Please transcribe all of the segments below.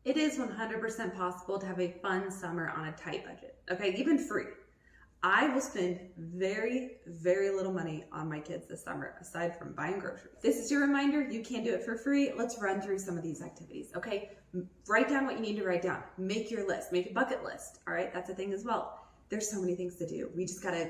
It is 100% possible to have a fun summer on a tight budget, okay, even free. I will spend very, very little money on my kids this summer, aside from buying groceries. This is your reminder, you can do it for free. Let's run through some of these activities, okay? Write down what you need to write down. Make your list, make a bucket list, all right? That's a thing as well. There's so many things to do. We just gotta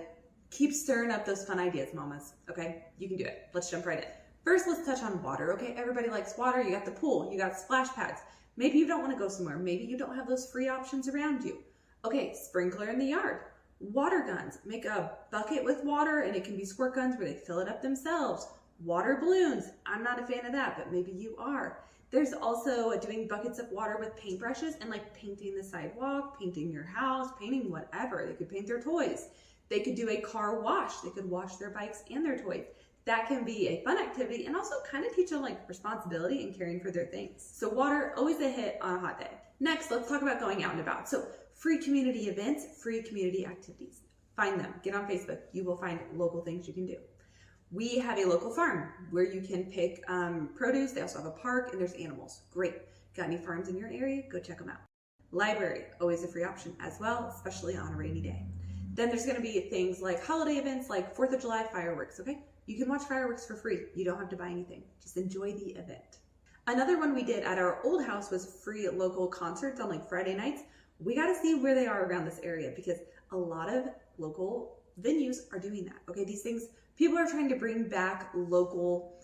keep stirring up those fun ideas, mamas, okay? You can do it. Let's jump right in. First, let's touch on water, okay? Everybody likes water. You got the pool, you got splash pads. Maybe you don't wanna go somewhere. Maybe you don't have those free options around you. Okay, sprinkler in the yard. Water guns, make a bucket with water and it can be squirt guns where they fill it up themselves. Water balloons, I'm not a fan of that, but maybe you are. There's also doing buckets of water with paintbrushes and like painting the sidewalk, painting your house, painting whatever. They could paint their toys. They could do a car wash. They could wash their bikes and their toys. That can be a fun activity and also kind of teach them like responsibility and caring for their things. So water, always a hit on a hot day. Next, let's talk about going out and about. So free community events, free community activities. Find them, get on Facebook. You will find local things you can do. We have a local farm where you can pick produce. They also have a park and there's animals. Great. Got any farms in your area? Go check them out. Library, always a free option as well, especially on a rainy day. Then there's gonna be things like holiday events like 4th of July fireworks, okay? You can watch fireworks for free. You don't have to buy anything. Just enjoy the event. Another one we did at our old house was free local concerts on like Friday nights. We got to see where they are around this area because a lot of local venues are doing that. Okay, these things, people are trying to bring back local,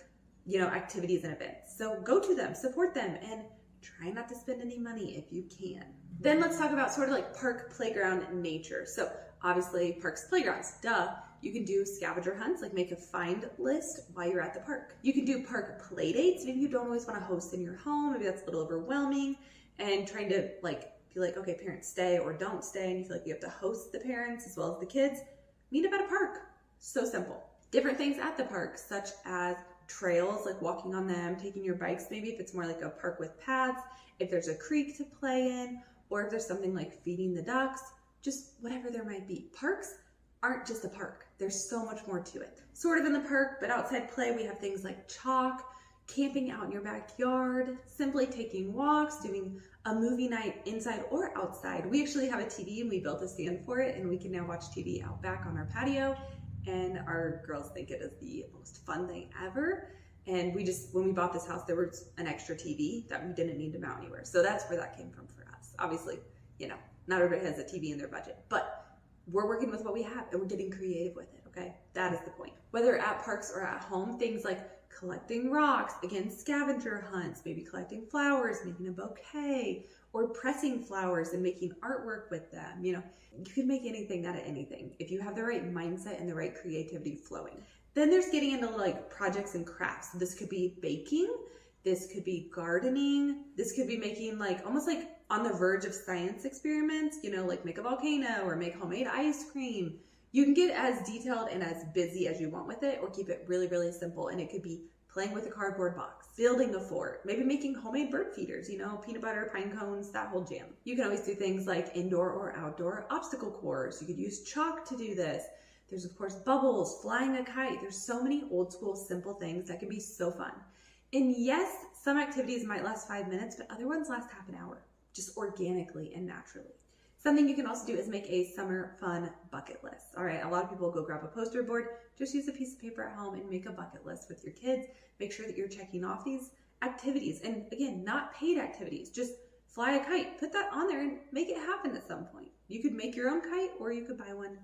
activities and events. So go to them, support them, and try not to spend any money if you can. Then let's talk about sort of like park playground nature. So obviously parks, playgrounds, duh. You can do scavenger hunts, like make a find list while you're at the park. You can do park play dates. Maybe you don't always want to host in your home. Maybe that's a little overwhelming and trying to be like, okay, parents stay or don't stay. And you feel like you have to host the parents as well as the kids. Meet up at a park. So simple. Different things at the park, such as trails, like walking on them, taking your bikes, maybe if it's more like a park with paths, if there's a creek to play in, or if there's something like feeding the ducks, just whatever there might be. Parks aren't just a park. There's so much more to it. Sort of in the park, but outside play, we have things like chalk, camping out in your backyard, simply taking walks, doing a movie night inside or outside. We actually have a TV and we built a stand for it and we can now watch TV out back on our patio and our girls think it is the most fun thing ever. And when we bought this house, there was an extra TV that we didn't need to mount anywhere. So that's where that came from for us. Obviously, not everybody has a TV in their budget, but we're working with what we have and we're getting creative with it, okay? That is the point. Whether at parks or at home, things like collecting rocks, again, scavenger hunts, maybe collecting flowers, making a bouquet, or pressing flowers and making artwork with them. You can make anything out of anything if you have the right mindset and the right creativity flowing. Then there's getting into like projects and crafts. This could be baking, this could be gardening, this could be making like almost like on the verge of science experiments, like make a volcano or make homemade ice cream. You can get as detailed and as busy as you want with it or keep it really, really simple. And it could be playing with a cardboard box, building a fort, maybe making homemade bird feeders, peanut butter, pine cones, that whole jam. You can always do things like indoor or outdoor obstacle course. You could use chalk to do this. There's of course bubbles, flying a kite. There's so many old school simple things that can be so fun. And yes, some activities might last 5 minutes, but other ones last half an hour, just organically and naturally. Something you can also do is make a summer fun bucket list. All right, a lot of people go grab a poster board, just use a piece of paper at home and make a bucket list with your kids. Make sure that you're checking off these activities. And again, not paid activities, just fly a kite, put that on there and make it happen at some point. You could make your own kite or you could buy one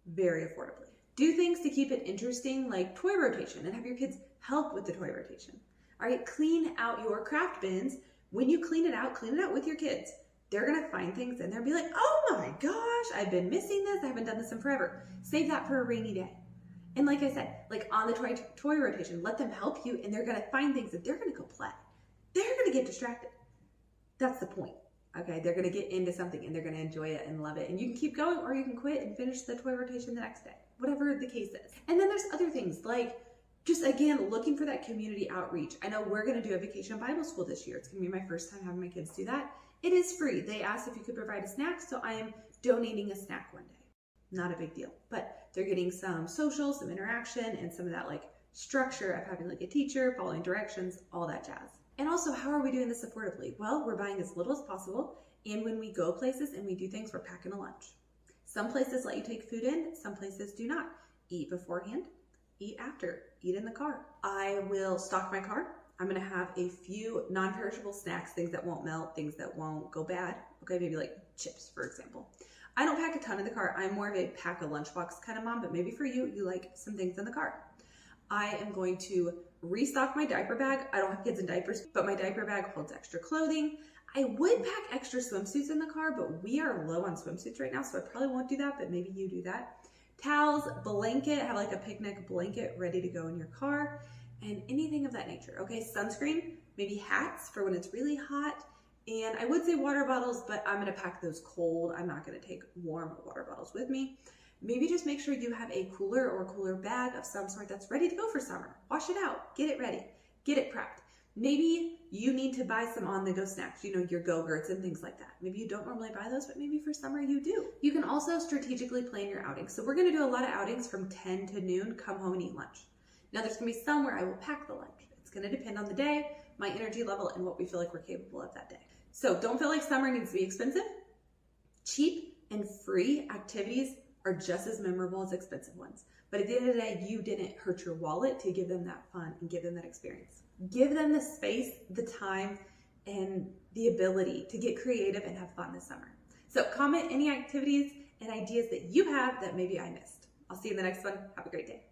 very affordably. Do things to keep it interesting like toy rotation and have your kids help with the toy rotation. All right, clean out your craft bins. When you clean it out with your kids. They're gonna find things and they'll be like, oh my gosh, I've been missing this. I haven't done this in forever. Save that for a rainy day. And like I said, like on the toy rotation, let them help you and they're gonna find things that they're gonna go play. They're gonna get distracted. That's the point, okay? They're gonna get into something and they're gonna enjoy it and love it. And you can keep going or you can quit and finish the toy rotation the next day, whatever the case is. And then there's other things like just again, looking for that community outreach. I know we're gonna do a vacation Bible school this year. It's gonna be my first time having my kids do that. It is free. They asked if you could provide a snack, so I am donating a snack one day. Not a big deal, but they're getting some social, some interaction, and some of that like structure of having like a teacher, following directions, all that jazz. And also, how are we doing this affordably? Well, we're buying as little as possible. And when we go places and we do things, we're packing a lunch. Some places let you take food in, some places do not. Eat beforehand, eat after, eat in the car. I will stock my car. I'm gonna have a few non-perishable snacks, things that won't melt, things that won't go bad. Okay, maybe like chips, for example. I don't pack a ton in the car. I'm more of a pack a lunchbox kind of mom, but maybe for you, you like some things in the car. I am going to restock my diaper bag. I don't have kids in diapers, but my diaper bag holds extra clothing. I would pack extra swimsuits in the car, but we are low on swimsuits right now, so I probably won't do that, but maybe you do that. Towels, blanket, have like a picnic blanket ready to go in your car, and anything of that nature. Okay, sunscreen, maybe hats for when it's really hot, and I would say water bottles, but I'm gonna pack those cold. I'm not gonna take warm water bottles with me. Maybe just make sure you have a cooler or cooler bag of some sort that's ready to go for summer. Wash it out, get it ready, get it prepped. Maybe you need to buy some on-the-go snacks, you know, your Go-Gurts and things like that. Maybe you don't normally buy those, but maybe for summer you do. You can also strategically plan your outings. So we're gonna do a lot of outings from 10 to noon, come home and eat lunch. Now there's gonna be some where I will pack the lunch. It's gonna depend on the day, my energy level, and what we feel like we're capable of that day. So don't feel like summer needs to be expensive. Cheap and free activities are just as memorable as expensive ones. But at the end of the day, you didn't hurt your wallet to give them that fun and give them that experience. Give them the space, the time, and the ability to get creative and have fun this summer. So comment any activities and ideas that you have that maybe I missed. I'll see you in the next one. Have a great day.